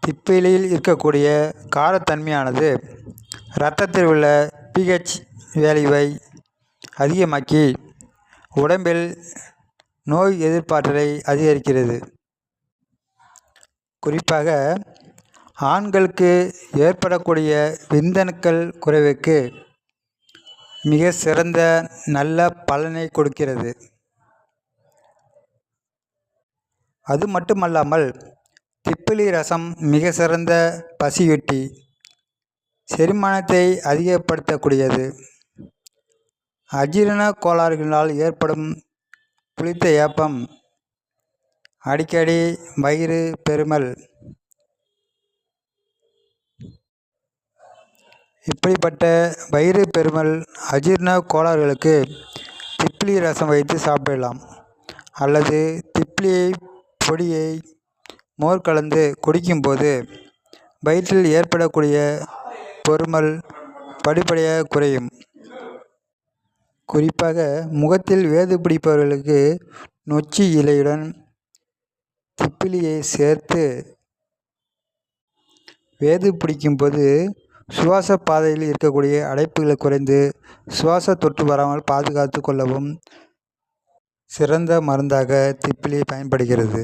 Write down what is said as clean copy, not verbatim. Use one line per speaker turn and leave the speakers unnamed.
திப்பிலியில் இருக்கக்கூடிய காரத்தன்மையானது இரத்தத்தில் உள்ள pH வேல்யூவை அதிகமாக்கி உடம்பில் நோய் எதிர்ப்பாற்றலை அதிகரிக்கிறது. குறிப்பாக ஆண்களுக்கு ஏற்படக்கூடிய விந்தணுக்கள் குறைவுக்கு மிக சிறந்த நல்ல பலனை கொடுக்கிறது. அது மட்டுமல்லாமல் திப்பிலி ரசம் மிக சிறந்த பசியூட்டி, செரிமானத்தை அதிகப்படுத்தக்கூடியது. அஜீரண கோளாறுகளினால் ஏற்படும் புளித்த ஏப்பம், அடிக்கடி வயிறு பெருமல், இப்படிப்பட்ட வயிறு பெருமல், அஜீரண கோளாறுகளுக்கு திப்பிலி ரசம் வைத்து சாப்பிடலாம். அல்லது திப்பிலி பொடியை மோர் கலந்து குடிக்கும்போது வயிற்றில் ஏற்படக்கூடிய பொருமல் படிப்படியாக குறையும். குறிப்பாக முகத்தில் வேது பிடிப்பவர்களுக்கு நொச்சி இலையுடன் திப்பிலியை சேர்த்து வேது பிடிக்கும்போது சுவாச பாதையில் இருக்கக்கூடிய அடைப்புகளை குறைந்து சுவாச தொற்று வராமல் பாதுகாத்து கொள்ளவும் சிறந்த மருந்தாக திப்பிலி பயன்படுகிறது.